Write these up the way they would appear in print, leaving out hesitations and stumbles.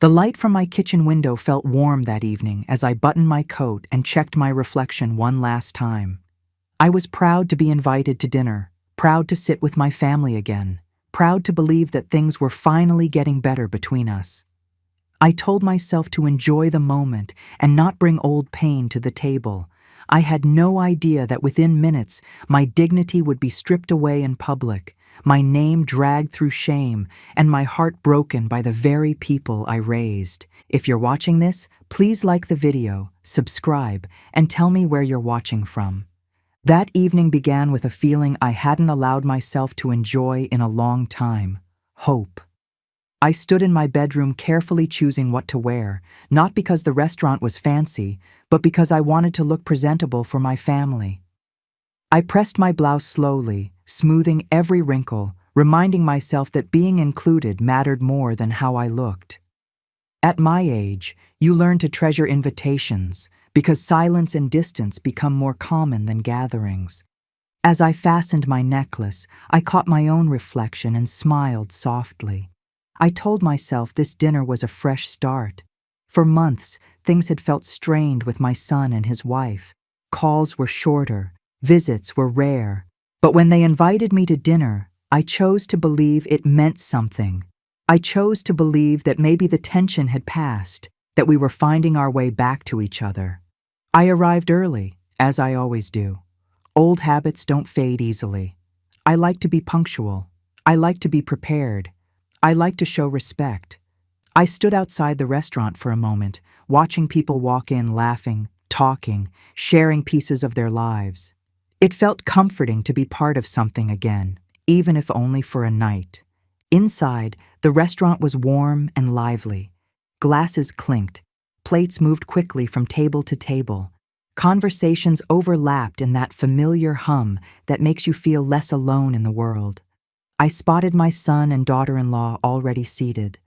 The light from my kitchen window felt warm that evening as I buttoned my coat and checked my reflection one last time. I was proud to be invited to dinner, proud to sit with my family again, proud to believe that things were finally getting better between us. I told myself to enjoy the moment and not bring old pain to the table. I had no idea that within minutes my dignity would be stripped away in public, my name dragged through shame, and my heart broken by the very people I raised. If you're watching this, please like the video, subscribe, and tell me where you're watching from. That evening began with a feeling I hadn't allowed myself to enjoy in a long time: hope. I stood in my bedroom carefully choosing what to wear, not because the restaurant was fancy, but because I wanted to look presentable for my family. I pressed my blouse slowly, smoothing every wrinkle, reminding myself that being included mattered more than how I looked. At my age, you learn to treasure invitations, because silence and distance become more common than gatherings. As I fastened my necklace, I caught my own reflection and smiled softly. I told myself this dinner was a fresh start. For months, things had felt strained with my son and his wife. Calls were shorter, visits were rare. But when they invited me to dinner, I chose to believe it meant something. I chose to believe that maybe the tension had passed, that we were finding our way back to each other. I arrived early, as I always do. Old habits don't fade easily. I like to be punctual. I like to be prepared. I like to show respect. I stood outside the restaurant for a moment, watching people walk in laughing, talking, sharing pieces of their lives. It felt comforting to be part of something again, even if only for a night. Inside, the restaurant was warm and lively. Glasses clinked. Plates moved quickly from table to table. Conversations overlapped in that familiar hum that makes you feel less alone in the world. I spotted my son and daughter-in-law already seated.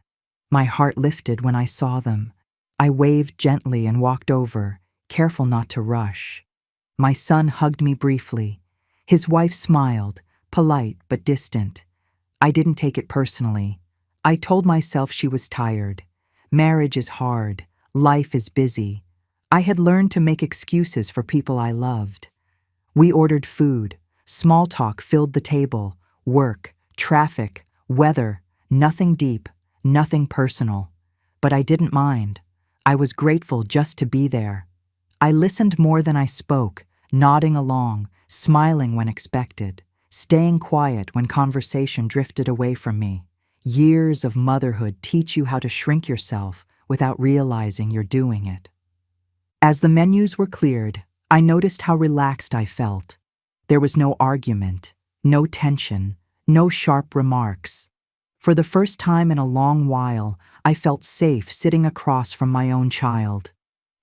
My heart lifted when I saw them. I waved gently and walked over, careful not to rush. My son hugged me briefly. His wife smiled, polite but distant. I didn't take it personally. I told myself she was tired. Marriage is hard. Life is busy. I had learned to make excuses for people I loved. We ordered food. Small talk filled the table. Work, traffic, weather, nothing deep, nothing personal. But I didn't mind. I was grateful just to be there. I listened more than I spoke, nodding along, smiling when expected, staying quiet when conversation drifted away from me. Years of motherhood teach you how to shrink yourself without realizing you're doing it. As the menus were cleared, I noticed how relaxed I felt. There was no argument, no tension, no sharp remarks. For the first time in a long while, I felt safe sitting across from my own child.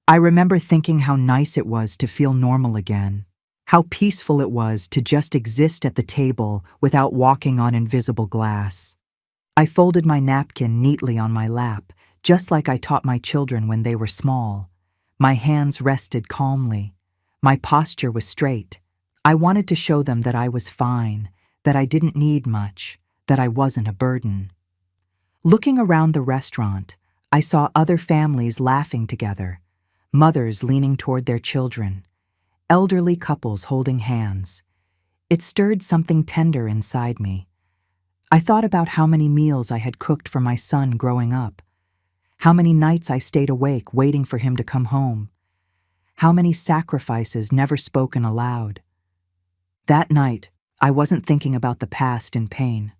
I remember thinking how nice it was to feel normal again, how peaceful it was to just exist at the table without walking on invisible glass. I folded my napkin neatly on my lap, just like I taught my children when they were small. My hands rested calmly. My posture was straight. I wanted to show them that I was fine, that I didn't need much, that I wasn't a burden. Looking around the restaurant, I saw other families laughing together, mothers leaning toward their children, elderly couples holding hands. It stirred something tender inside me. I thought about how many meals I had cooked for my son growing up, how many nights I stayed awake waiting for him to come home, how many sacrifices never spoken aloud. That night, I wasn't thinking about the past in pain.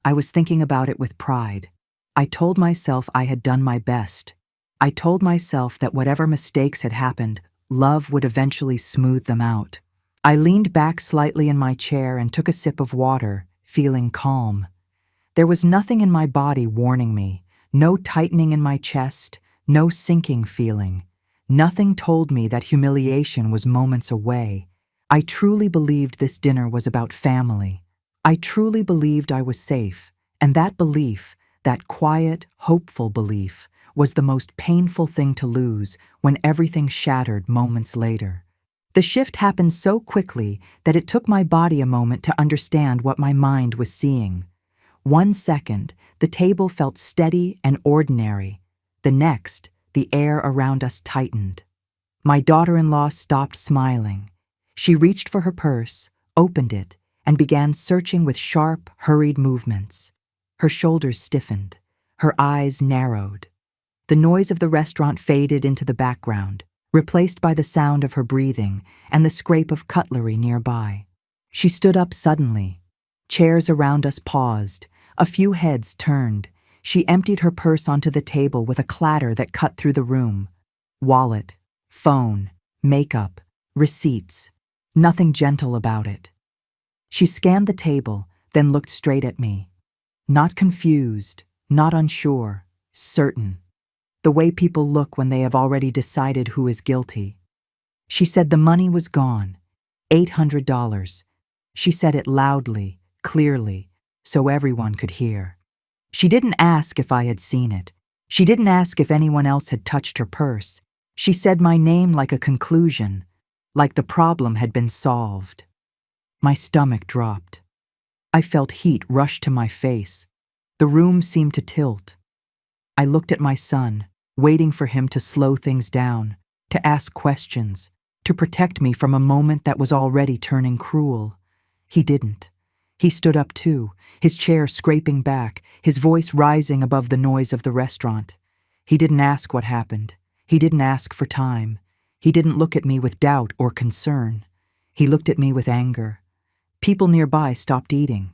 I was thinking about it with pride. I told myself I had done my best. I told myself that whatever mistakes had happened, love would eventually smooth them out. I leaned back slightly in my chair and took a sip of water, feeling calm. There was nothing in my body warning me, no tightening in my chest, no sinking feeling. Nothing told me that humiliation was moments away. I truly believed this dinner was about family. I truly believed I was safe, and that belief, that quiet, hopeful belief, was the most painful thing to lose when everything shattered moments later. The shift happened so quickly that it took my body a moment to understand what my mind was seeing. 1 second, the table felt steady and ordinary. The next, the air around us tightened. My daughter-in-law stopped smiling. She reached for her purse, opened it, and began searching with sharp, hurried movements. Her shoulders stiffened. Her eyes narrowed. The noise of the restaurant faded into the background, replaced by the sound of her breathing and the scrape of cutlery nearby. She stood up suddenly. Chairs around us paused. A few heads turned. She emptied her purse onto the table with a clatter that cut through the room. Wallet, phone, makeup, receipts. Nothing gentle about it. She scanned the table, then looked straight at me. Not confused, not unsure, certain. The way people look when they have already decided who is guilty. She said the money was gone. $800. She said it loudly, clearly, so everyone could hear. She didn't ask if I had seen it. She didn't ask if anyone else had touched her purse. She said my name like a conclusion, like the problem had been solved. My stomach dropped. I felt heat rush to my face. The room seemed to tilt. I looked at my son, waiting for him to slow things down, to ask questions, to protect me from a moment that was already turning cruel. He didn't. He stood up too, his chair scraping back, his voice rising above the noise of the restaurant. He didn't ask what happened. He didn't ask for time. He didn't look at me with doubt or concern. He looked at me with anger. People nearby stopped eating.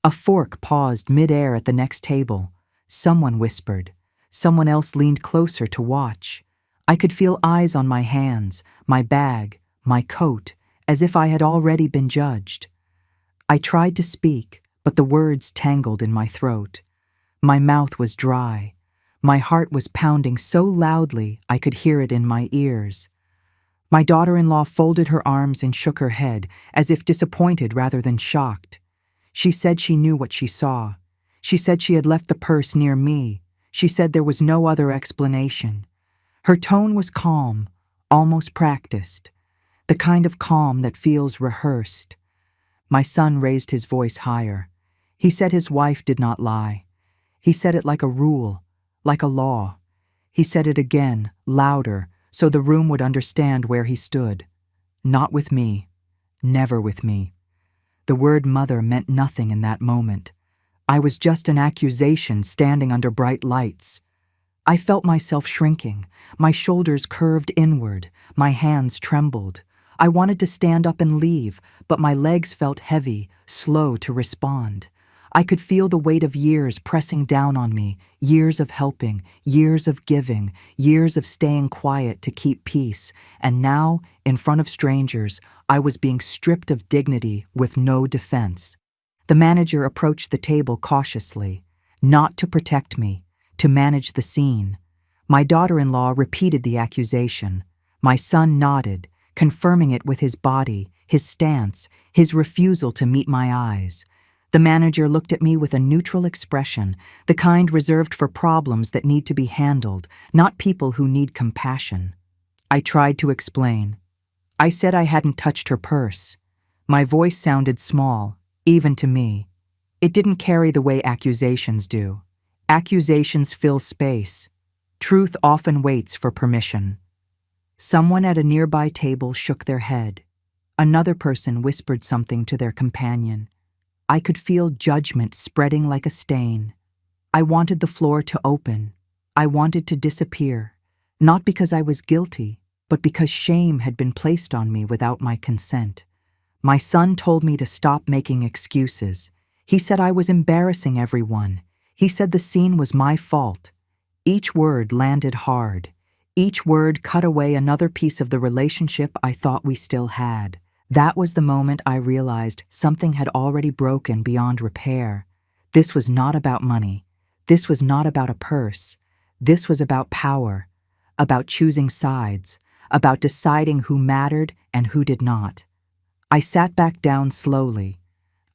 A fork paused mid-air at the next table. Someone whispered. Someone else leaned closer to watch. I could feel eyes on my hands, my bag, my coat, as if I had already been judged. I tried to speak, but the words tangled in my throat. My mouth was dry. My heart was pounding so loudly I could hear it in my ears. My daughter-in-law folded her arms and shook her head, as if disappointed rather than shocked. She said she knew what she saw. She said she had left the purse near me. She said there was no other explanation. Her tone was calm, almost practiced, the kind of calm that feels rehearsed. My son raised his voice higher. He said his wife did not lie. He said it like a rule, like a law. He said it again, louder, so the room would understand where he stood. Not with me. Never with me. The word mother meant nothing in that moment. I was just an accusation standing under bright lights. I felt myself shrinking. My shoulders curved inward. My hands trembled. I wanted to stand up and leave, but my legs felt heavy, slow to respond. I could feel the weight of years pressing down on me, years of helping, years of giving, years of staying quiet to keep peace, and now, in front of strangers, I was being stripped of dignity with no defense. The manager approached the table cautiously, not to protect me, to manage the scene. My daughter-in-law repeated the accusation. My son nodded, confirming it with his body, his stance, his refusal to meet my eyes. The manager looked at me with a neutral expression, the kind reserved for problems that need to be handled, not people who need compassion. I tried to explain. I said I hadn't touched her purse. My voice sounded small, even to me. It didn't carry the way accusations do. Accusations fill space. Truth often waits for permission. Someone at a nearby table shook their head. Another person whispered something to their companion. I could feel judgment spreading like a stain. I wanted the floor to open. I wanted to disappear, not because I was guilty, but because shame had been placed on me without my consent. My son told me to stop making excuses. He said I was embarrassing everyone. He said the scene was my fault. Each word landed hard. Each word cut away another piece of the relationship I thought we still had. That was the moment I realized something had already broken beyond repair. This was not about money. This was not about a purse. This was about power, about choosing sides, about deciding who mattered and who did not. I sat back down slowly.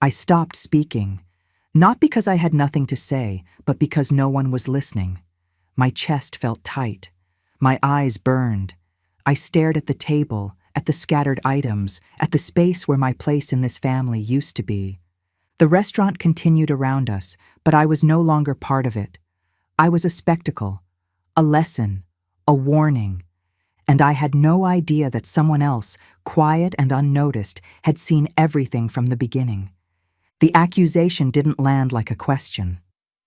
I stopped speaking, not because I had nothing to say, but because no one was listening. My chest felt tight. My eyes burned. I stared at the table, at the scattered items, at the space where my place in this family used to be. The restaurant continued around us, but I was no longer part of it. I was a spectacle, a lesson, a warning, and I had no idea that someone else, quiet and unnoticed, had seen everything from the beginning. The accusation didn't land like a question.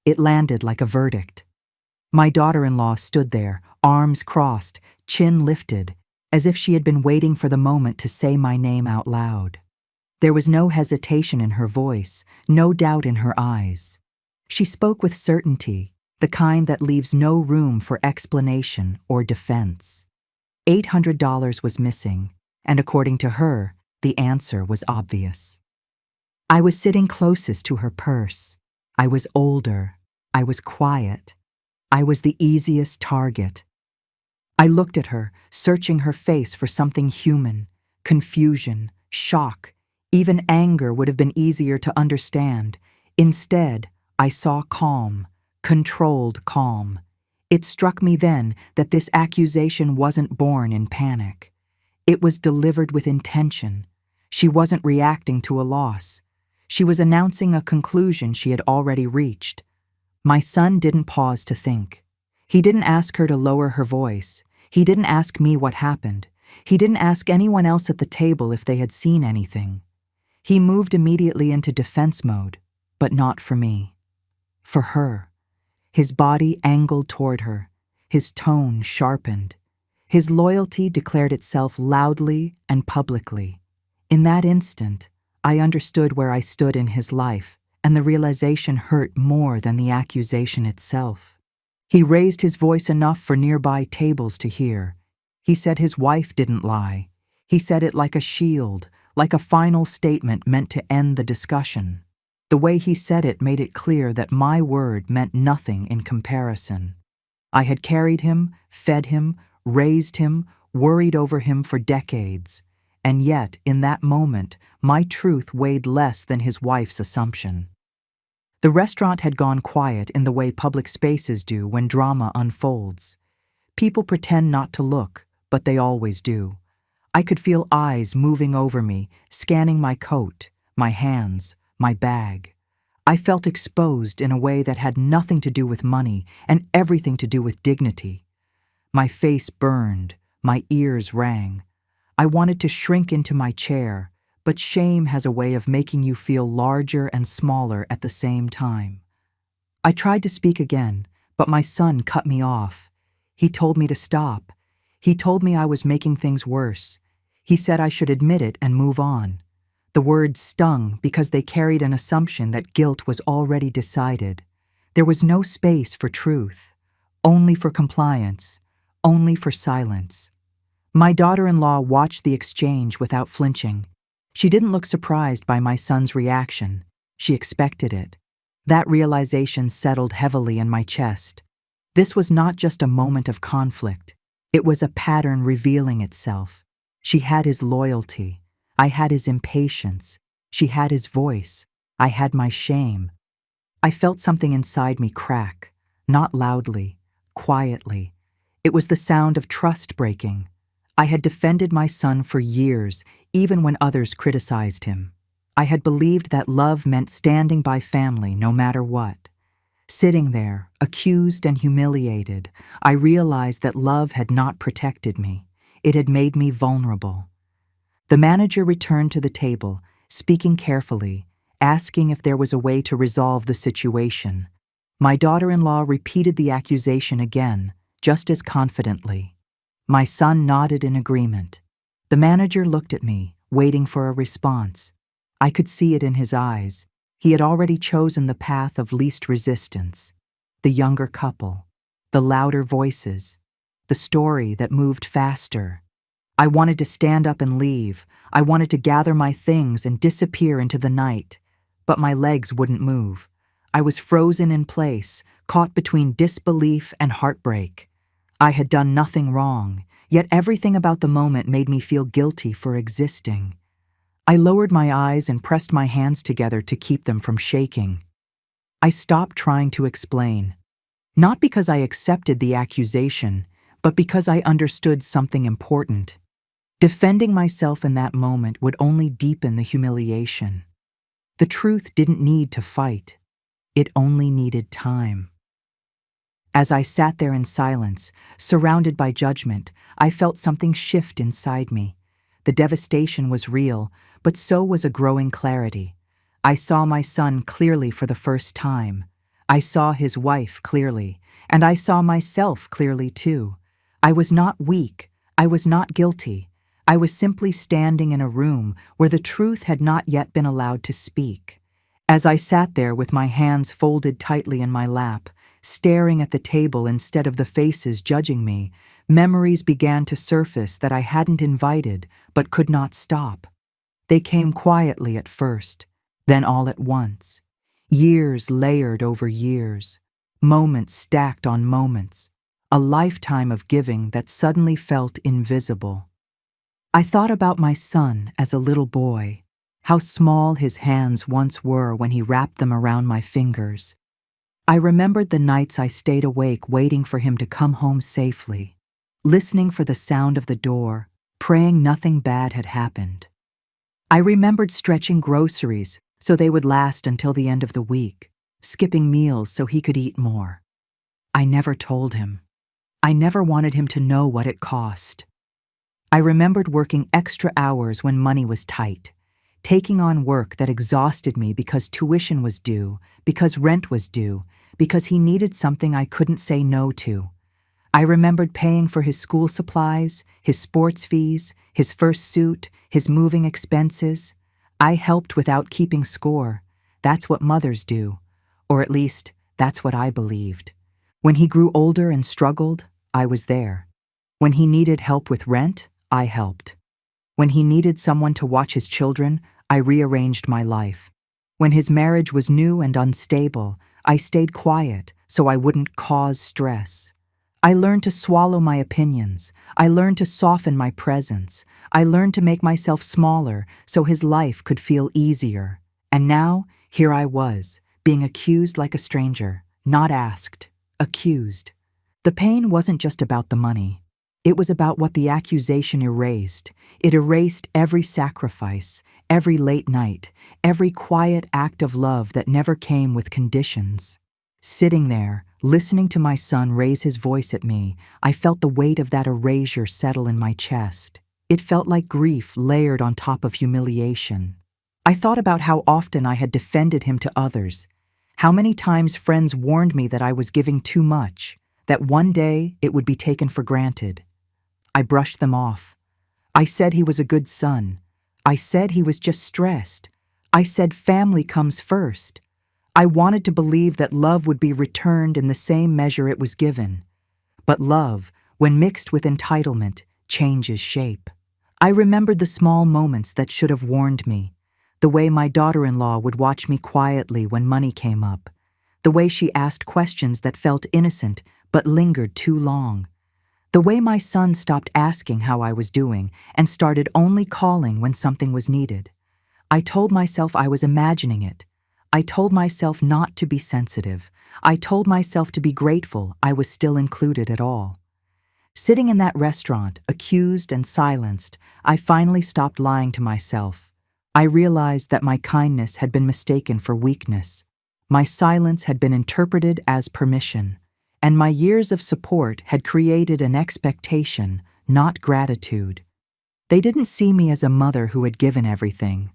It landed like a verdict. My daughter-in-law stood there, arms crossed, chin lifted, as if she had been waiting for the moment to say my name out loud. There was no hesitation in her voice, no doubt in her eyes. She spoke with certainty, the kind that leaves no room for explanation or defense. $800 was missing, and according to her, the answer was obvious. I was sitting closest to her purse. I was older. I was quiet. I was the easiest target. I looked at her, searching her face for something human. Confusion, shock, even anger would have been easier to understand. Instead, I saw calm, controlled calm. It struck me then that this accusation wasn't born in panic. It was delivered with intention. She wasn't reacting to a loss. She was announcing a conclusion she had already reached. My son didn't pause to think. He didn't ask her to lower her voice. He didn't ask me what happened. He didn't ask anyone else at the table if they had seen anything. He moved immediately into defense mode, but not for me. For her. His body angled toward her, his tone sharpened. His loyalty declared itself loudly and publicly. In that instant, I understood where I stood in his life, and the realization hurt more than the accusation itself. He raised his voice enough for nearby tables to hear. He said his wife didn't lie. He said it like a shield, like a final statement meant to end the discussion. The way he said it made it clear that my word meant nothing in comparison. I had carried him, fed him, raised him, worried over him for decades, and yet, in that moment, my truth weighed less than his wife's assumption. The restaurant had gone quiet in the way public spaces do when drama unfolds. People pretend not to look, but they always do. I could feel eyes moving over me, scanning my coat, my hands, my bag. I felt exposed in a way that had nothing to do with money and everything to do with dignity. My face burned, my ears rang. I wanted to shrink into my chair, but shame has a way of making you feel larger and smaller at the same time. I tried to speak again, but my son cut me off. He told me to stop. He told me I was making things worse. He said I should admit it and move on. The words stung because they carried an assumption that guilt was already decided. There was no space for truth, only for compliance, only for silence. My daughter-in-law watched the exchange without flinching. She didn't look surprised by my son's reaction. She expected it. That realization settled heavily in my chest. This was not just a moment of conflict. It was a pattern revealing itself. She had his loyalty. I had his impatience. She had his voice. I had my shame. I felt something inside me crack, not loudly, quietly. It was the sound of trust breaking. I had defended my son for years, even when others criticized him. I had believed that love meant standing by family no matter what. Sitting there, accused and humiliated, I realized that love had not protected me. It had made me vulnerable. The manager returned to the table, speaking carefully, asking if there was a way to resolve the situation. My daughter-in-law repeated the accusation again, just as confidently. My son nodded in agreement. The manager looked at me, waiting for a response. I could see it in his eyes. He had already chosen the path of least resistance. The younger couple, the louder voices, the story that moved faster. I wanted to stand up and leave. I wanted to gather my things and disappear into the night. But my legs wouldn't move. I was frozen in place, caught between disbelief and heartbreak. I had done nothing wrong, yet everything about the moment made me feel guilty for existing. I lowered my eyes and pressed my hands together to keep them from shaking. I stopped trying to explain, not because I accepted the accusation, but because I understood something important. Defending myself in that moment would only deepen the humiliation. The truth didn't need to fight. It only needed time. As I sat there in silence, surrounded by judgment, I felt something shift inside me. The devastation was real, but so was a growing clarity. I saw my son clearly for the first time. I saw his wife clearly, and I saw myself clearly too. I was not weak. I was not guilty. I was simply standing in a room where the truth had not yet been allowed to speak. As I sat there with my hands folded tightly in my lap, staring at the table instead of the faces judging me, memories began to surface that I hadn't invited but could not stop. They came quietly at first, then all at once. Years layered over years, moments stacked on moments, a lifetime of giving that suddenly felt invisible. I thought about my son as a little boy, how small his hands once were when he wrapped them around my fingers. I remembered the nights I stayed awake waiting for him to come home safely, listening for the sound of the door, praying nothing bad had happened. I remembered stretching groceries so they would last until the end of the week, skipping meals so he could eat more. I never told him. I never wanted him to know what it cost. I remembered working extra hours when money was tight, taking on work that exhausted me because tuition was due, because rent was due, because he needed something I couldn't say no to. I remembered paying for his school supplies, his sports fees, his first suit, his moving expenses. I helped without keeping score. That's what mothers do, or at least, that's what I believed. When he grew older and struggled, I was there. When he needed help with rent, I helped. When he needed someone to watch his children, I rearranged my life. When his marriage was new and unstable, I stayed quiet so I wouldn't cause stress. I learned to swallow my opinions. I learned to soften my presence. I learned to make myself smaller so his life could feel easier. And now, here I was, being accused like a stranger, not asked, accused. The pain wasn't just about the money. It was about what the accusation erased. It erased every sacrifice, every late night, every quiet act of love that never came with conditions. Sitting there, listening to my son raise his voice at me, I felt the weight of that erasure settle in my chest. It felt like grief layered on top of humiliation. I thought about how often I had defended him to others, how many times friends warned me that I was giving too much, that one day it would be taken for granted. I brushed them off. I said he was a good son. I said he was just stressed. I said family comes first. I wanted to believe that love would be returned in the same measure it was given. But love, when mixed with entitlement, changes shape. I remembered the small moments that should have warned me. The way my daughter-in-law would watch me quietly when money came up. The way she asked questions that felt innocent but lingered too long. The way my son stopped asking how I was doing and started only calling when something was needed. I told myself I was imagining it. I told myself not to be sensitive. I told myself to be grateful I was still included at all. Sitting in that restaurant, accused and silenced, I finally stopped lying to myself. I realized that my kindness had been mistaken for weakness. My silence had been interpreted as permission. And my years of support had created an expectation, not gratitude. They didn't see me as a mother who had given everything.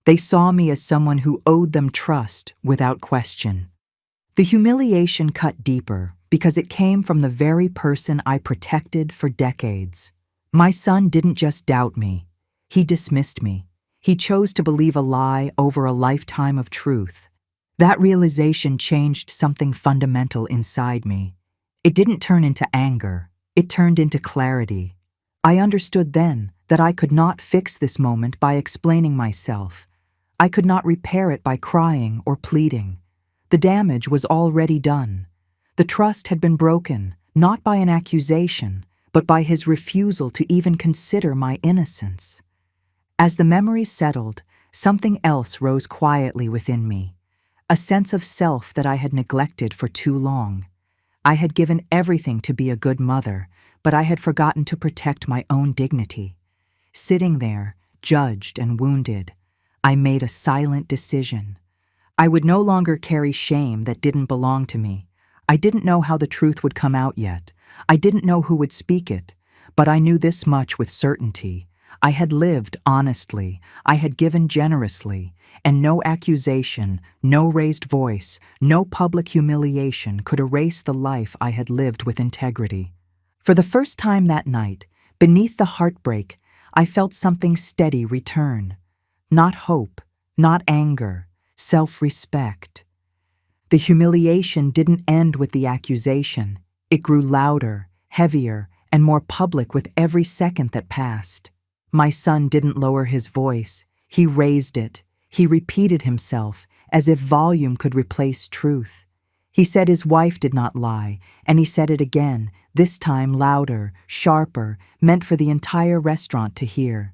They saw me as someone who owed them trust without question. The humiliation cut deeper because it came from the very person I protected for decades. My son didn't just doubt me. He dismissed me. He chose to believe a lie over a lifetime of truth. That realization changed something fundamental inside me. It didn't turn into anger. It turned into clarity. I understood then that I could not fix this moment by explaining myself. I could not repair it by crying or pleading. The damage was already done. The trust had been broken, not by an accusation, but by his refusal to even consider my innocence. As the memories settled, something else rose quietly within me, a sense of self that I had neglected for too long. I had given everything to be a good mother, but I had forgotten to protect my own dignity. Sitting there, judged and wounded, I made a silent decision. I would no longer carry shame that didn't belong to me. I didn't know how the truth would come out yet. I didn't know who would speak it, but I knew this much with certainty. I had lived honestly, I had given generously, and no accusation, no raised voice, no public humiliation could erase the life I had lived with integrity. For the first time that night, beneath the heartbreak, I felt something steady return. Not hope, not anger, self-respect. The humiliation didn't end with the accusation. It grew louder, heavier, and more public with every second that passed. My son didn't lower his voice. He raised it. He repeated himself, as if volume could replace truth. He said his wife did not lie, and he said it again, this time louder, sharper, meant for the entire restaurant to hear.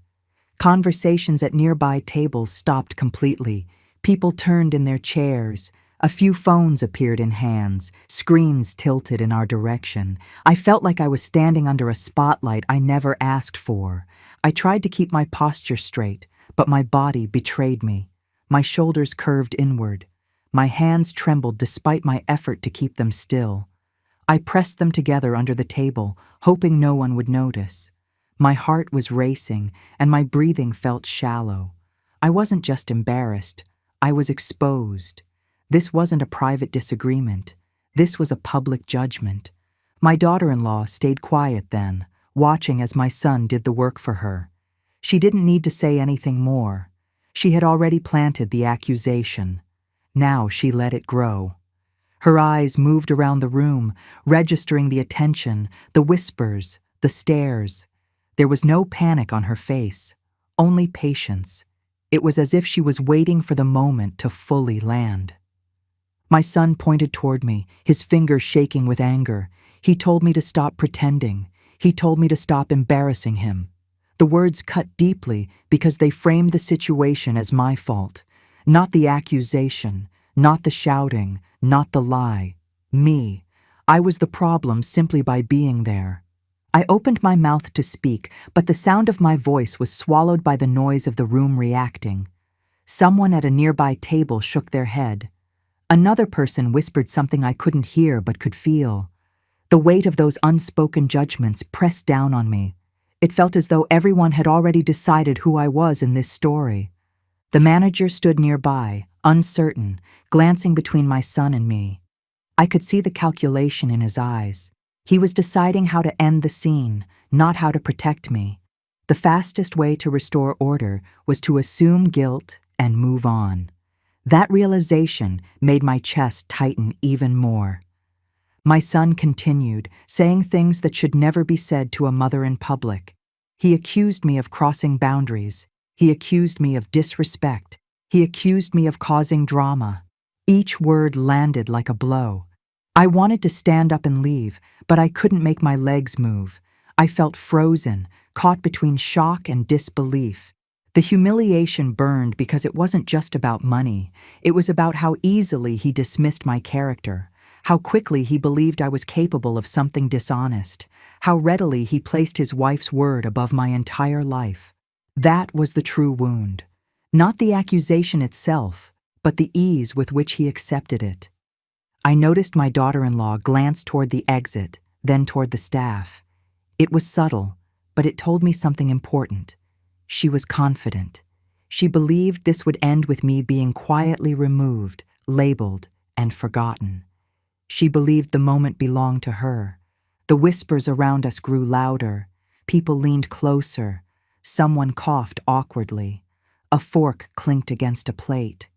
Conversations at nearby tables stopped completely. People turned in their chairs. A few phones appeared in hands, screens tilted in our direction. I felt like I was standing under a spotlight I never asked for. I tried to keep my posture straight, but my body betrayed me. My shoulders curved inward. My hands trembled despite my effort to keep them still. I pressed them together under the table, hoping no one would notice. My heart was racing, and my breathing felt shallow. I wasn't just embarrassed. I was exposed. This wasn't a private disagreement. This was a public judgment. My daughter-in-law stayed quiet then, watching as my son did the work for her. She didn't need to say anything more. She had already planted the accusation. Now she let it grow. Her eyes moved around the room, registering the attention, the whispers, the stares. There was no panic on her face, only patience. It was as if she was waiting for the moment to fully land. My son pointed toward me, his fingers shaking with anger. He told me to stop pretending. He told me to stop embarrassing him. The words cut deeply because they framed the situation as my fault. Not the accusation, not the shouting, not the lie. Me. I was the problem simply by being there. I opened my mouth to speak, but the sound of my voice was swallowed by the noise of the room reacting. Someone at a nearby table shook their head. Another person whispered something I couldn't hear but could feel. The weight of those unspoken judgments pressed down on me. It felt as though everyone had already decided who I was in this story. The manager stood nearby, uncertain, glancing between my son and me. I could see the calculation in his eyes. He was deciding how to end the scene, not how to protect me. The fastest way to restore order was to assume guilt and move on. That realization made my chest tighten even more. My son continued, saying things that should never be said to a mother in public. He accused me of crossing boundaries. He accused me of disrespect. He accused me of causing drama. Each word landed like a blow. I wanted to stand up and leave, but I couldn't make my legs move. I felt frozen, caught between shock and disbelief. The humiliation burned because it wasn't just about money. It was about how easily he dismissed my character, how quickly he believed I was capable of something dishonest, how readily he placed his wife's word above my entire life. That was the true wound. Not the accusation itself, but the ease with which he accepted it. I noticed my daughter-in-law glance toward the exit, then toward the staff. It was subtle, but it told me something important. She was confident. She believed this would end with me being quietly removed, labeled, and forgotten. She believed the moment belonged to her. The whispers around us grew louder. People leaned closer. Someone coughed awkwardly. A fork clinked against a plate.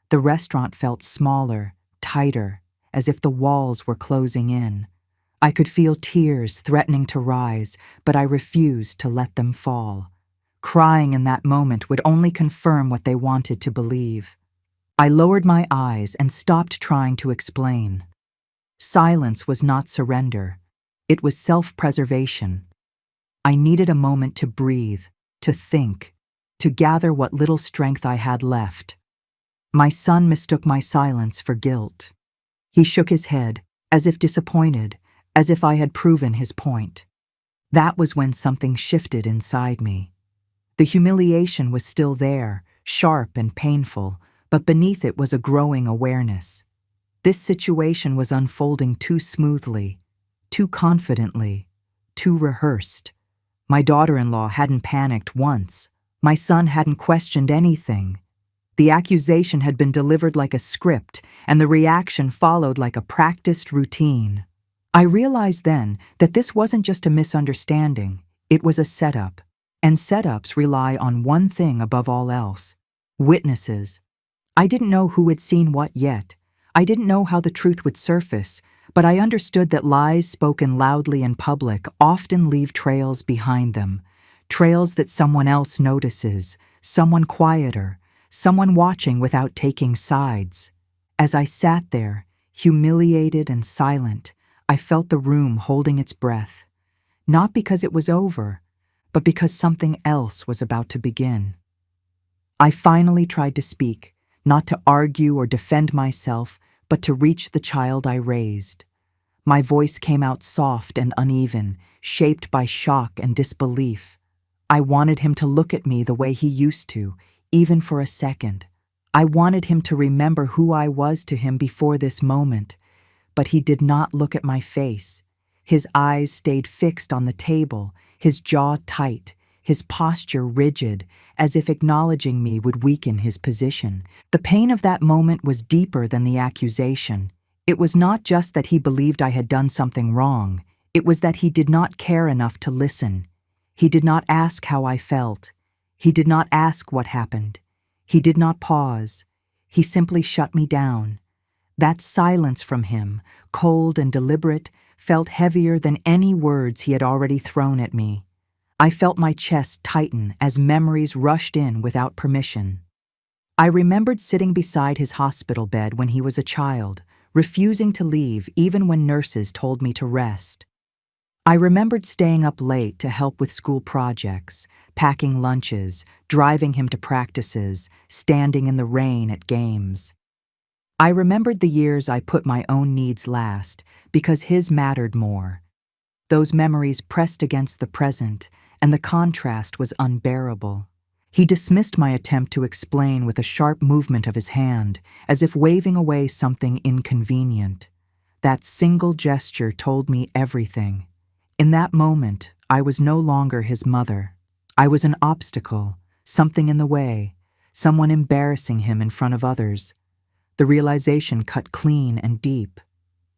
The restaurant felt smaller, tighter, as if the walls were closing in. I could feel tears threatening to rise, but I refused to let them fall. Crying in that moment would only confirm what they wanted to believe. I lowered my eyes and stopped trying to explain. Silence was not surrender. It was self-preservation. I needed a moment to breathe, to think, to gather what little strength I had left. My son mistook my silence for guilt. He shook his head, as if disappointed, as if I had proven his point. That was when something shifted inside me. The humiliation was still there, sharp and painful, but beneath it was a growing awareness. This situation was unfolding too smoothly, too confidently, too rehearsed. My daughter-in-law hadn't panicked once. My son hadn't questioned anything. The accusation had been delivered like a script, and the reaction followed like a practiced routine. I realized then that this wasn't just a misunderstanding, it was a setup. And setups rely on one thing above all else: witnesses. I didn't know who had seen what yet. I didn't know how the truth would surface, but I understood that lies spoken loudly in public often leave trails behind them, trails that someone else notices, someone quieter, someone watching without taking sides. As I sat there, humiliated and silent, I felt the room holding its breath, not because it was over, but because something else was about to begin. I finally tried to speak, not to argue or defend myself, but to reach the child I raised. My voice came out soft and uneven, shaped by shock and disbelief. I wanted him to look at me the way he used to, even for a second. I wanted him to remember who I was to him before this moment, but he did not look at my face. His eyes stayed fixed on the table, his jaw tight, his posture rigid, as if acknowledging me would weaken his position. The pain of that moment was deeper than the accusation. It was not just that he believed I had done something wrong, it was that he did not care enough to listen. He did not ask how I felt. He did not ask what happened. He did not pause. He simply shut me down. That silence from him, cold and deliberate, felt heavier than any words he had already thrown at me. I felt my chest tighten as memories rushed in without permission. I remembered sitting beside his hospital bed when he was a child, refusing to leave even when nurses told me to rest. I remembered staying up late to help with school projects, packing lunches, driving him to practices, standing in the rain at games. I remembered the years I put my own needs last because his mattered more. Those memories pressed against the present, and the contrast was unbearable. He dismissed my attempt to explain with a sharp movement of his hand, as if waving away something inconvenient. That single gesture told me everything. In that moment, I was no longer his mother. I was an obstacle, something in the way, someone embarrassing him in front of others. The realization cut clean and deep.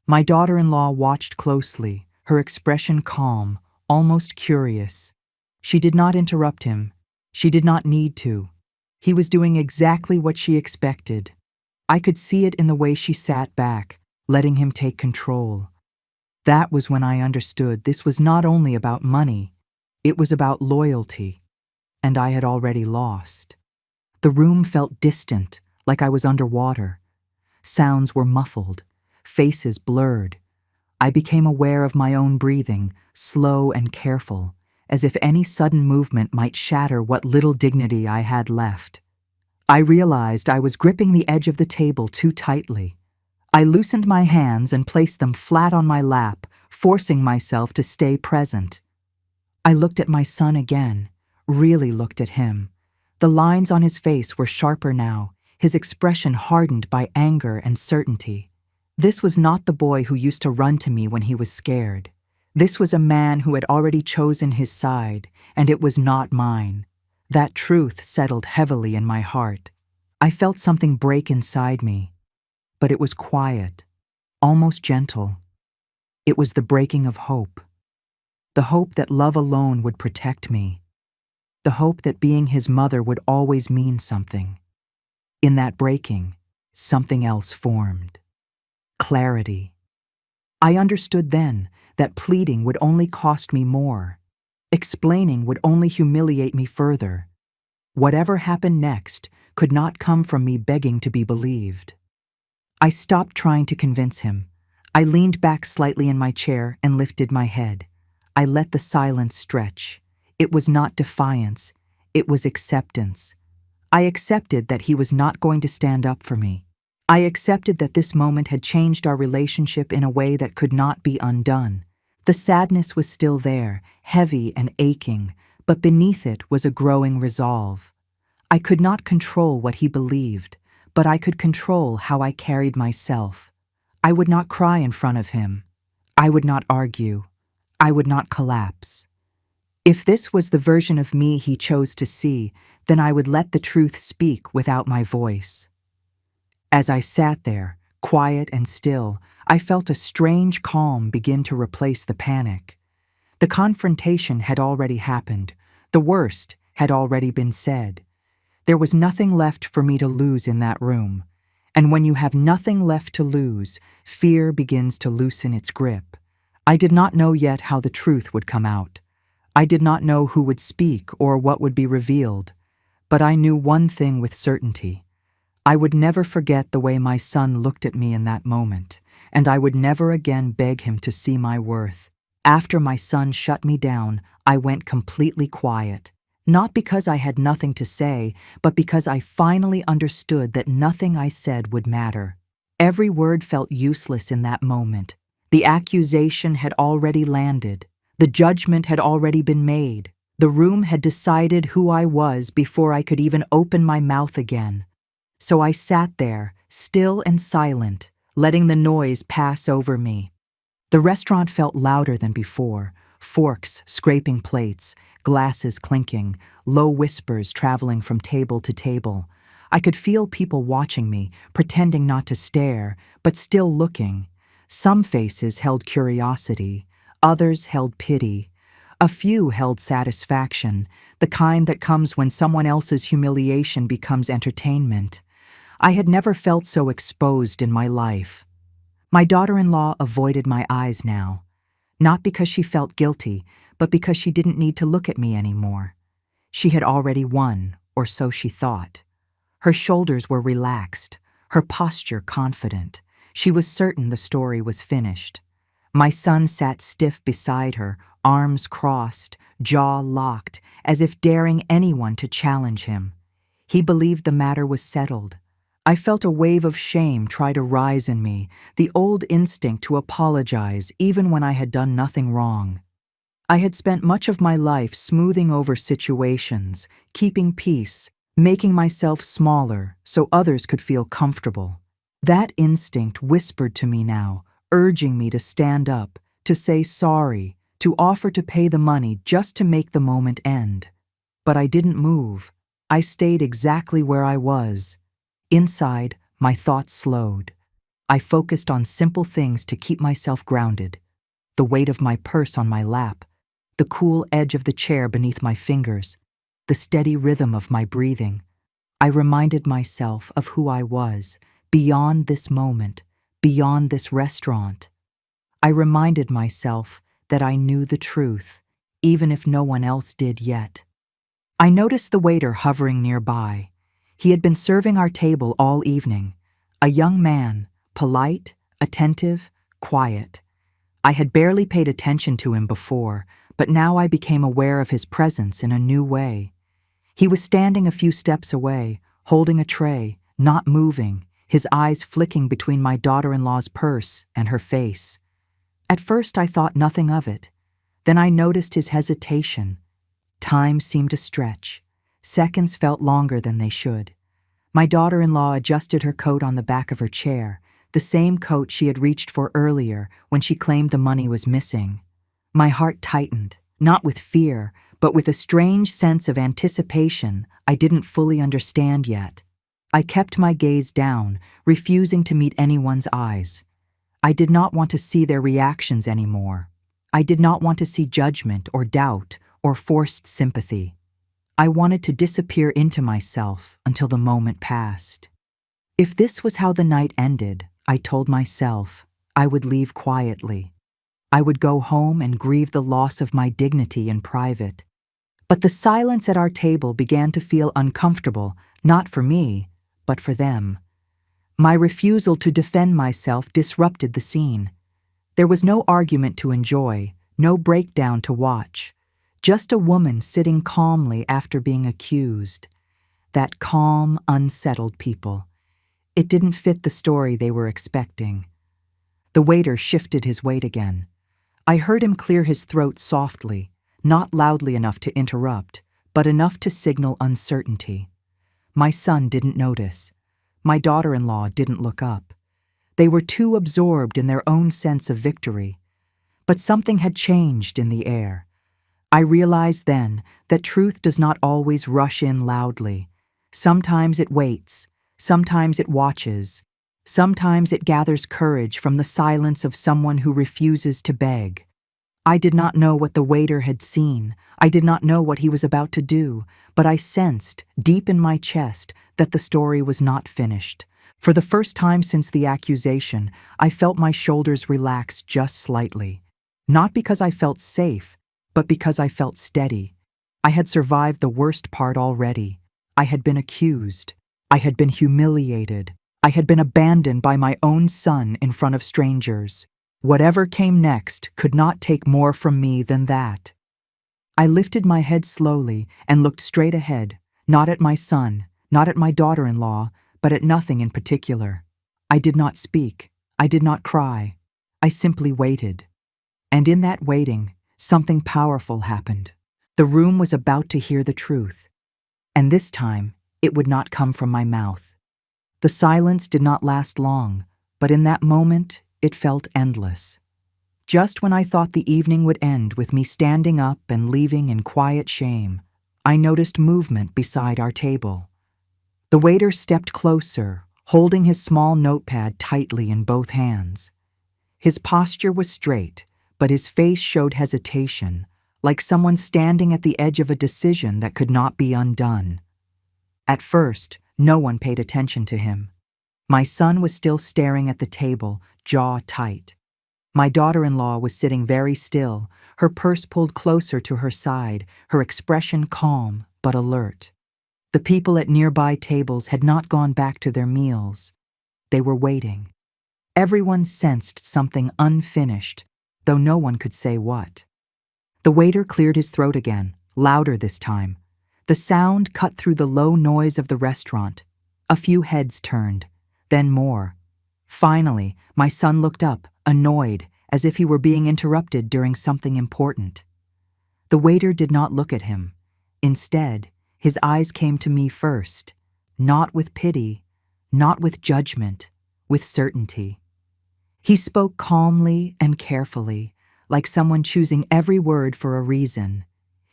My daughter-in-law watched closely, her expression calm, almost curious. She did not interrupt him. She did not need to. He was doing exactly what she expected. I could see it in the way she sat back, letting him take control. That was when I understood this was not only about money, it was about loyalty, and I had already lost. The room felt distant, like I was underwater. Sounds were muffled, faces blurred. I became aware of my own breathing, slow and careful, as if any sudden movement might shatter what little dignity I had left. I realized I was gripping the edge of the table too tightly. I loosened my hands and placed them flat on my lap, forcing myself to stay present. I looked at my son again, really looked at him. The lines on his face were sharper now, his expression hardened by anger and certainty. This was not the boy who used to run to me when he was scared. This was a man who had already chosen his side, and it was not mine. That truth settled heavily in my heart. I felt something break inside me, but it was quiet, almost gentle. It was the breaking of hope. The hope that love alone would protect me. The hope that being his mother would always mean something. In that breaking, something else formed. Clarity. I understood then that pleading would only cost me more. Explaining would only humiliate me further. Whatever happened next could not come from me begging to be believed. I stopped trying to convince him. I leaned back slightly in my chair and lifted my head. I let the silence stretch. It was not defiance. It was acceptance. I accepted that he was not going to stand up for me. I accepted that this moment had changed our relationship in a way that could not be undone. The sadness was still there, heavy and aching, but beneath it was a growing resolve. I could not control what he believed, but I could control how I carried myself. I would not cry in front of him. I would not argue. I would not collapse. If this was the version of me he chose to see, then I would let the truth speak without my voice. As I sat there, quiet and still, I felt a strange calm begin to replace the panic. The confrontation had already happened. The worst had already been said. There was nothing left for me to lose in that room. And when you have nothing left to lose, fear begins to loosen its grip. I did not know yet how the truth would come out. I did not know who would speak or what would be revealed. But I knew one thing with certainty. I would never forget the way my son looked at me in that moment, and I would never again beg him to see my worth. After my son shut me down, I went completely quiet. Not because I had nothing to say, but because I finally understood that nothing I said would matter. Every word felt useless in that moment. The accusation had already landed. The judgment had already been made. The room had decided who I was before I could even open my mouth again. So I sat there, still and silent, letting the noise pass over me. The restaurant felt louder than before, forks scraping plates, glasses clinking, low whispers traveling from table to table. I could feel people watching me, pretending not to stare, but still looking. Some faces held curiosity, others held pity. A few held satisfaction, the kind that comes when someone else's humiliation becomes entertainment. I had never felt so exposed in my life. My daughter-in-law avoided my eyes now, not because she felt guilty, but because she didn't need to look at me anymore. She had already won, or so she thought. Her shoulders were relaxed, her posture confident. She was certain the story was finished. My son sat stiff beside her, arms crossed, jaw locked, as if daring anyone to challenge him. He believed the matter was settled. I felt a wave of shame try to rise in me, the old instinct to apologize even when I had done nothing wrong. I had spent much of my life smoothing over situations, keeping peace, making myself smaller so others could feel comfortable. That instinct whispered to me now, urging me to stand up, to say sorry, to offer to pay the money just to make the moment end. But I didn't move. I stayed exactly where I was. Inside, my thoughts slowed. I focused on simple things to keep myself grounded. The weight of my purse on my lap, the cool edge of the chair beneath my fingers, the steady rhythm of my breathing. I reminded myself of who I was, beyond this moment, beyond this restaurant. I reminded myself that I knew the truth, even if no one else did yet. I noticed the waiter hovering nearby. He had been serving our table all evening. A young man, polite, attentive, quiet. I had barely paid attention to him before, but now I became aware of his presence in a new way. He was standing a few steps away, holding a tray, not moving, his eyes flicking between my daughter-in-law's purse and her face. At first I thought nothing of it. Then I noticed his hesitation. Time seemed to stretch. Seconds felt longer than they should. My daughter-in-law adjusted her coat on the back of her chair, the same coat she had reached for earlier when she claimed the money was missing. My heart tightened, not with fear, but with a strange sense of anticipation I didn't fully understand yet. I kept my gaze down, refusing to meet anyone's eyes. I did not want to see their reactions anymore. I did not want to see judgment or doubt or forced sympathy. I wanted to disappear into myself until the moment passed. If this was how the night ended, I told myself, I would leave quietly. I would go home and grieve the loss of my dignity in private. But the silence at our table began to feel uncomfortable, not for me, but for them. My refusal to defend myself disrupted the scene. There was no argument to enjoy, no breakdown to watch. Just a woman sitting calmly after being accused. That calm, unsettled people. It didn't fit the story they were expecting. The waiter shifted his weight again. I heard him clear his throat softly, not loudly enough to interrupt, but enough to signal uncertainty. My son didn't notice. My daughter-in-law didn't look up. They were too absorbed in their own sense of victory. But something had changed in the air. I realized then that truth does not always rush in loudly. Sometimes it waits, sometimes it watches, sometimes it gathers courage from the silence of someone who refuses to beg. I did not know what the waiter had seen. I did not know what he was about to do, but I sensed, deep in my chest, that the story was not finished. For the first time since the accusation, I felt my shoulders relax just slightly. Not because I felt safe, but because I felt steady. I had survived the worst part already. I had been accused. I had been humiliated. I had been abandoned by my own son in front of strangers. Whatever came next could not take more from me than that. I lifted my head slowly and looked straight ahead, not at my son, not at my daughter-in-law, but at nothing in particular. I did not speak. I did not cry. I simply waited. And in that waiting, something powerful happened. The room was about to hear the truth. And this time, it would not come from my mouth. The silence did not last long, but in that moment, it felt endless. Just when I thought the evening would end with me standing up and leaving in quiet shame, I noticed movement beside our table. The waiter stepped closer, holding his small notepad tightly in both hands. His posture was straight, but his face showed hesitation, like someone standing at the edge of a decision that could not be undone. At first, no one paid attention to him. My son was still staring at the table, jaw tight. My daughter-in-law was sitting very still, her purse pulled closer to her side, her expression calm but alert. The people at nearby tables had not gone back to their meals. They were waiting. Everyone sensed something unfinished, though no one could say what. The waiter cleared his throat again, louder this time. The sound cut through the low noise of the restaurant. A few heads turned, then more. Finally, my son looked up, annoyed, as if he were being interrupted during something important. The waiter did not look at him. Instead, his eyes came to me first, not with pity, not with judgment, with certainty. He spoke calmly and carefully, like someone choosing every word for a reason.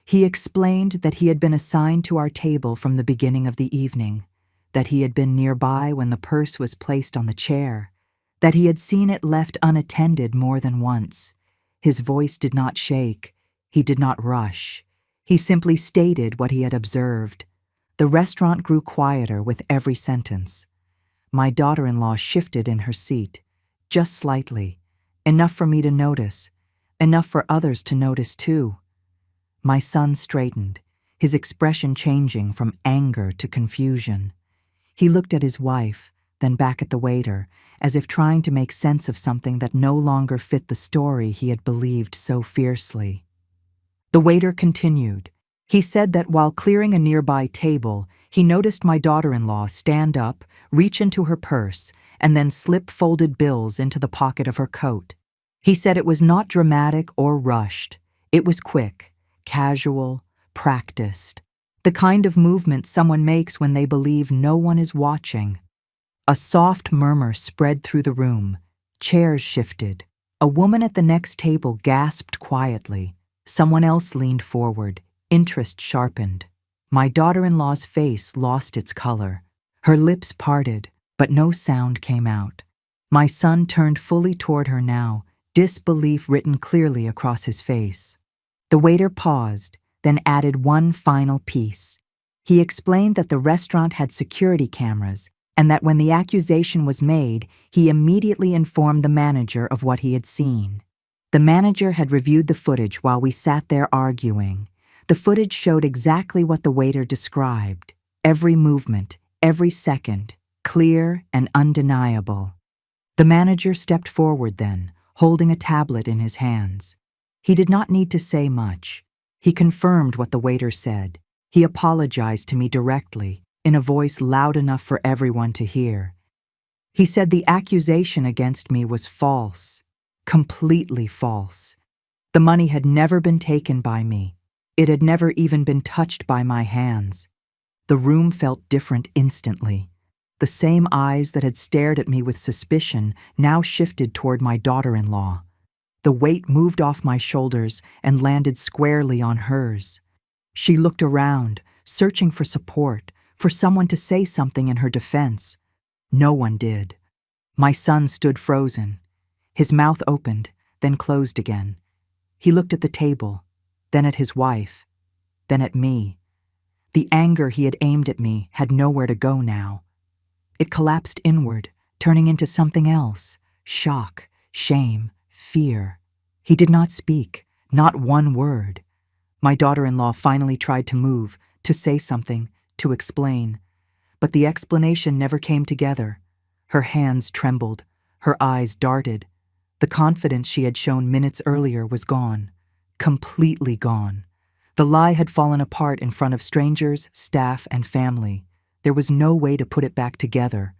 He explained that he had been assigned to our table from the beginning of the evening, that he had been nearby when the purse was placed on the chair, that he had seen it left unattended more than once. His voice did not shake. He did not rush. He simply stated what he had observed. The restaurant grew quieter with every sentence. My daughter-in-law shifted in her seat, just slightly, enough for me to notice, enough for others to notice too. My son straightened, his expression changing from anger to confusion. He looked at his wife, then back at the waiter, as if trying to make sense of something that no longer fit the story he had believed so fiercely. The waiter continued. He said that while clearing a nearby table, he noticed my daughter-in-law stand up, reach into her purse, and then slip folded bills into the pocket of her coat. He said it was not dramatic or rushed. It was quick, casual, practiced. The kind of movement someone makes when they believe no one is watching. A soft murmur spread through the room. Chairs shifted. A woman at the next table gasped quietly. Someone else leaned forward. Interest sharpened. My daughter-in-law's face lost its color. Her lips parted, but no sound came out. My son turned fully toward her now, disbelief written clearly across his face. The waiter paused, then added one final piece. He explained that the restaurant had security cameras, and that when the accusation was made, he immediately informed the manager of what he had seen. The manager had reviewed the footage while we sat there arguing. The footage showed exactly what the waiter described. Every movement, every second, clear and undeniable. The manager stepped forward then, holding a tablet in his hands. He did not need to say much. He confirmed what the waiter said. He apologized to me directly, in a voice loud enough for everyone to hear. He said the accusation against me was false, completely false. The money had never been taken by me. It had never even been touched by my hands. The room felt different instantly. The same eyes that had stared at me with suspicion now shifted toward my daughter-in-law. The weight moved off my shoulders and landed squarely on hers. She looked around, searching for support, for someone to say something in her defense. No one did. My son stood frozen. His mouth opened, then closed again. He looked at the table, then at his wife, then at me. The anger he had aimed at me had nowhere to go now. It collapsed inward, turning into something else: shock, shame, fear. He did not speak, not one word. My daughter-in-law finally tried to move, to say something, to explain. But the explanation never came together. Her hands trembled, her eyes darted. The confidence she had shown minutes earlier was gone, completely gone. The lie had fallen apart in front of strangers, staff, and family. There was no way to put it back together.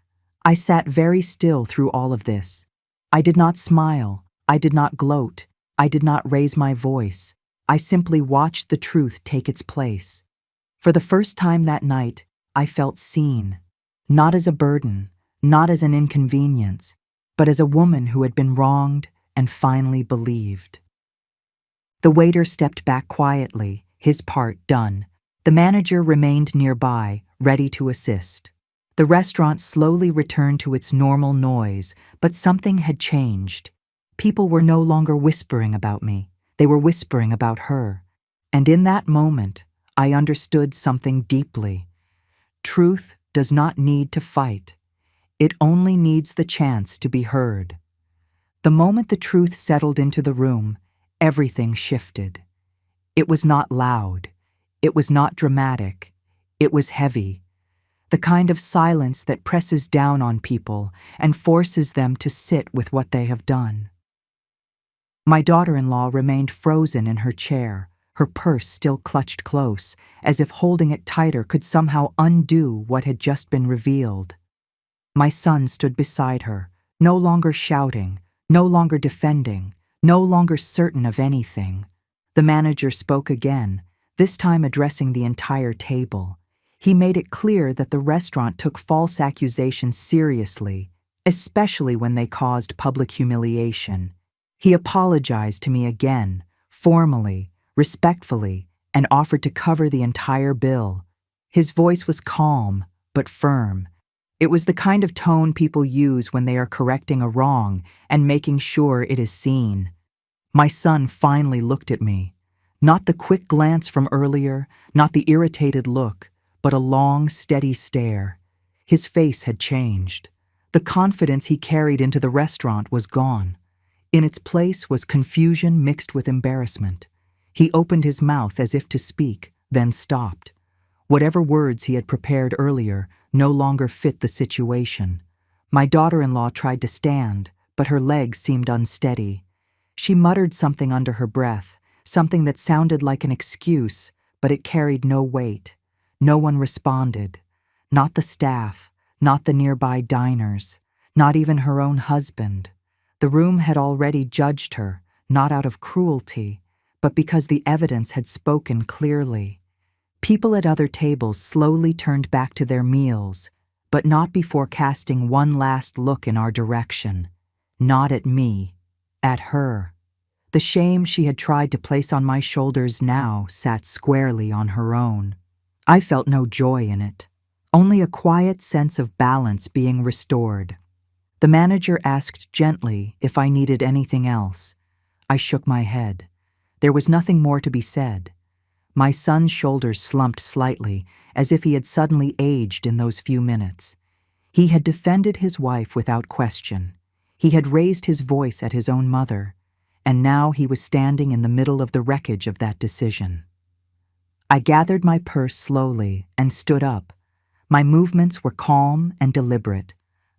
I sat very still through all of this. I did not smile. I did not gloat. I did not raise my voice. I simply watched the truth take its place. For the first time that night, I felt seen. Not as a burden, not as an inconvenience, but as a woman who had been wronged and finally believed. The waiter stepped back quietly, his part done. The manager remained nearby, ready to assist. The restaurant slowly returned to its normal noise, but something had changed. People were no longer whispering about me. They were whispering about her. And in that moment, I understood something deeply. Truth does not need to fight. It only needs the chance to be heard. The moment the truth settled into the room, everything shifted. It was not loud. It was not dramatic. It was heavy. The kind of silence that presses down on people and forces them to sit with what they have done. My daughter-in-law remained frozen in her chair, her purse still clutched close, as if holding it tighter could somehow undo what had just been revealed. My son stood beside her, no longer shouting, no longer defending, no longer certain of anything. The manager spoke again, this time addressing the entire table. He made it clear that the restaurant took false accusations seriously, especially when they caused public humiliation. He apologized to me again, formally, respectfully, and offered to cover the entire bill. His voice was calm, but firm. It was the kind of tone people use when they are correcting a wrong and making sure it is seen. My son finally looked at me. Not the quick glance from earlier, not the irritated look, but a long, steady stare. His face had changed. The confidence he carried into the restaurant was gone. In its place was confusion mixed with embarrassment. He opened his mouth as if to speak, then stopped. Whatever words he had prepared earlier no longer fit the situation. My daughter-in-law tried to stand, but her legs seemed unsteady. She muttered something under her breath, something that sounded like an excuse, but it carried no weight. No one responded. Not the staff, not the nearby diners, not even her own husband. The room had already judged her, not out of cruelty, but because the evidence had spoken clearly. People at other tables slowly turned back to their meals, but not before casting one last look in our direction. Not at me, at her. The shame she had tried to place on my shoulders now sat squarely on her own. I felt no joy in it, only a quiet sense of balance being restored. The manager asked gently if I needed anything else. I shook my head. There was nothing more to be said. My son's shoulders slumped slightly, as if he had suddenly aged in those few minutes. He had defended his wife without question. He had raised his voice at his own mother, and now he was standing in the middle of the wreckage of that decision. I gathered my purse slowly and stood up. My movements were calm and deliberate.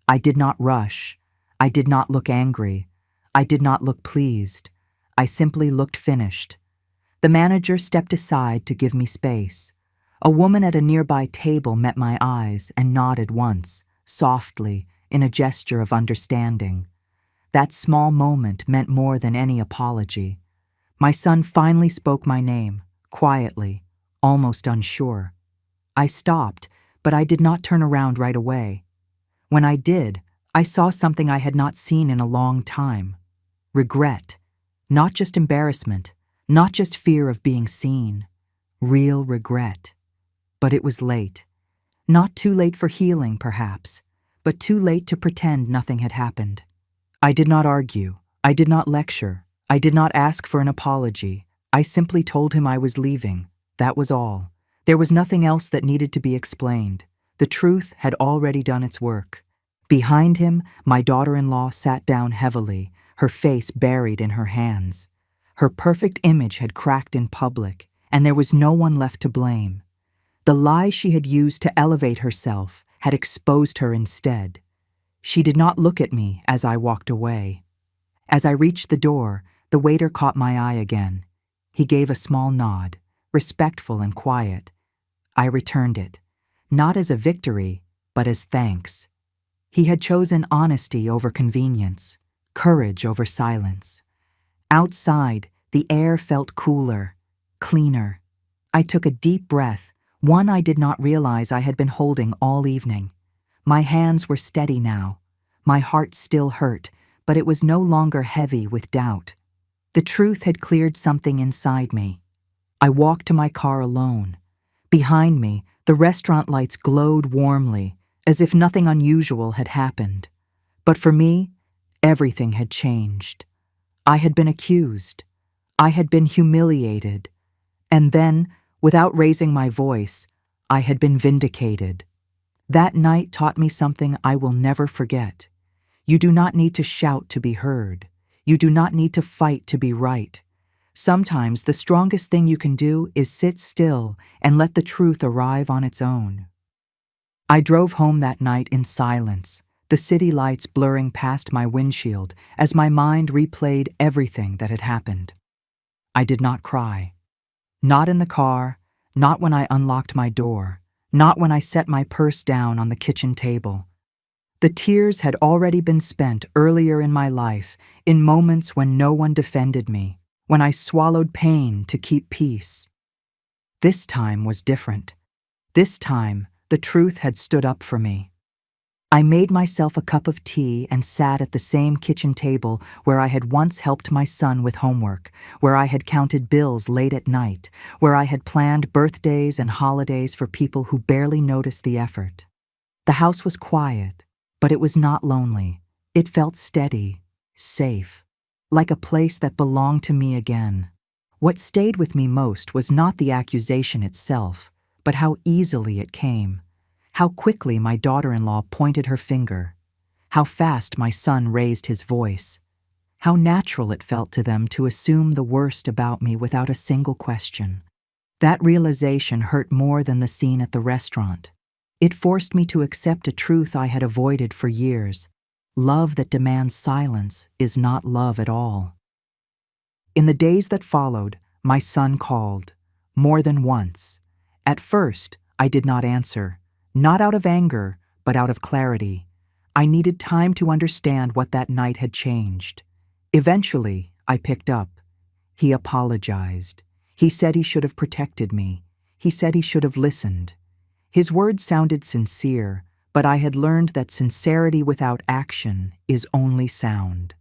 I did not rush. I did not look angry. I did not look pleased. I simply looked finished. The manager stepped aside to give me space. A woman at a nearby table met my eyes and nodded once, softly, in a gesture of understanding. That small moment meant more than any apology. My son finally spoke my name, quietly, almost unsure. I stopped, but I did not turn around right away. When I did, I saw something I had not seen in a long time. Regret. Not just embarrassment, not just fear of being seen. Real regret. But it was late. Not too late for healing, perhaps, but too late to pretend nothing had happened. I did not argue. I did not lecture. I did not ask for an apology. I simply told him I was leaving. That was all. There was nothing else that needed to be explained. The truth had already done its work. Behind him, my daughter-in-law sat down heavily, her face buried in her hands. Her perfect image had cracked in public, and there was no one left to blame. The lie she had used to elevate herself had exposed her instead. She did not look at me as I walked away. As I reached the door, the waiter caught my eye again. He gave a small nod, respectful and quiet. I returned it, not as a victory, but as thanks. He had chosen honesty over convenience, courage over silence. Outside, the air felt cooler, cleaner. I took a deep breath, one I did not realize I had been holding all evening. My hands were steady now. My heart still hurt, but it was no longer heavy with doubt. The truth had cleared something inside me. I walked to my car alone. Behind me, the restaurant lights glowed warmly, as if nothing unusual had happened. But for me, everything had changed. I had been accused. I had been humiliated. And then, without raising my voice, I had been vindicated. That night taught me something I will never forget. You do not need to shout to be heard. You do not need to fight to be right. Sometimes the strongest thing you can do is sit still and let the truth arrive on its own. I drove home that night in silence, the city lights blurring past my windshield as my mind replayed everything that had happened. I did not cry. Not in the car, not when I unlocked my door, not when I set my purse down on the kitchen table. The tears had already been spent earlier in my life, in moments when no one defended me, when I swallowed pain to keep peace. This time was different. This time, the truth had stood up for me. I made myself a cup of tea and sat at the same kitchen table where I had once helped my son with homework, where I had counted bills late at night, where I had planned birthdays and holidays for people who barely noticed the effort. The house was quiet, but it was not lonely. It felt steady, safe, like a place that belonged to me again. What stayed with me most was not the accusation itself, but how easily it came. How quickly my daughter-in-law pointed her finger. How fast my son raised his voice. How natural it felt to them to assume the worst about me without a single question. That realization hurt more than the scene at the restaurant. It forced me to accept a truth I had avoided for years. Love that demands silence is not love at all. In the days that followed, my son called, more than once. At first, I did not answer. Not out of anger, but out of clarity. I needed time to understand what that night had changed. Eventually, I picked up. He apologized. He said he should have protected me. He said he should have listened. His words sounded sincere, but I had learned that sincerity without action is only sound.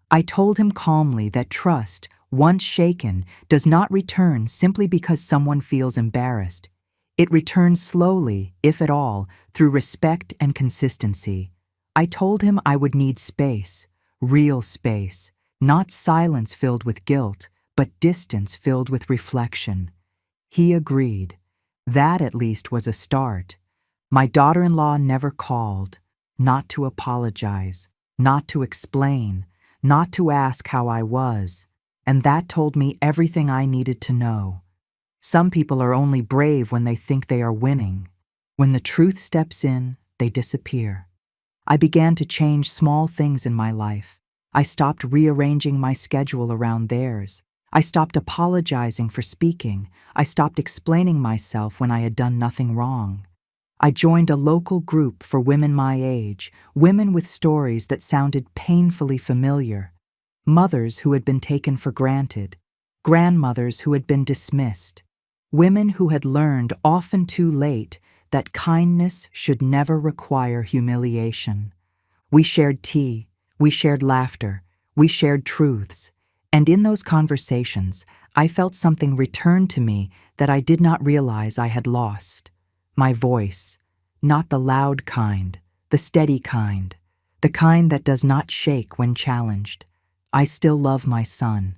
I told him calmly that trust, once shaken, does not return simply because someone feels embarrassed. It returns slowly, if at all, through respect and consistency. I told him I would need space, real space, not silence filled with guilt, but distance filled with reflection. He agreed. That at least was a start. My daughter-in-law never called, not to apologize, not to explain, not to ask how I was, and that told me everything I needed to know. Some people are only brave when they think they are winning. When the truth steps in, they disappear. I began to change small things in my life. I stopped rearranging my schedule around theirs. I stopped apologizing for speaking. I stopped explaining myself when I had done nothing wrong. I joined a local group for women my age, women with stories that sounded painfully familiar. Mothers who had been taken for granted. Grandmothers who had been dismissed. Women who had learned, often too late, that kindness should never require humiliation. We shared tea, we shared laughter, we shared truths, and in those conversations, I felt something return to me that I did not realize I had lost. My voice, not the loud kind, the steady kind, the kind that does not shake when challenged. I still love my son.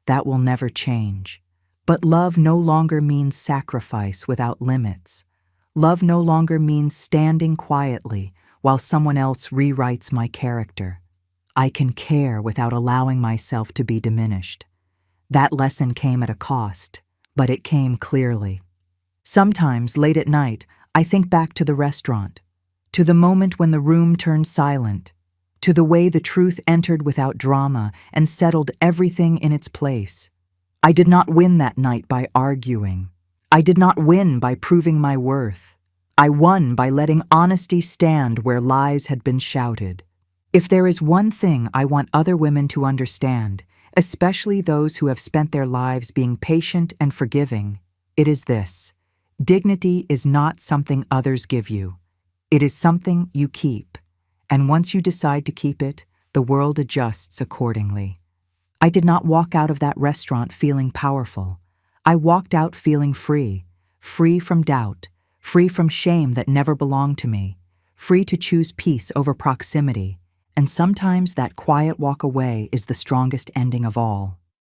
That will never change. But love no longer means sacrifice without limits. Love no longer means standing quietly while someone else rewrites my character. I can care without allowing myself to be diminished. That lesson came at a cost, but it came clearly. Sometimes, late at night, I think back to the restaurant, to the moment when the room turned silent, to the way the truth entered without drama and settled everything in its place. I did not win that night by arguing. I did not win by proving my worth. I won by letting honesty stand where lies had been shouted. If there is one thing I want other women to understand, especially those who have spent their lives being patient and forgiving, it is this: dignity is not something others give you. It is something you keep. And once you decide to keep it, the world adjusts accordingly. I did not walk out of that restaurant feeling powerful. I walked out feeling free, free from doubt, free from shame that never belonged to me, free to choose peace over proximity. And sometimes that quiet walk away is the strongest ending of all.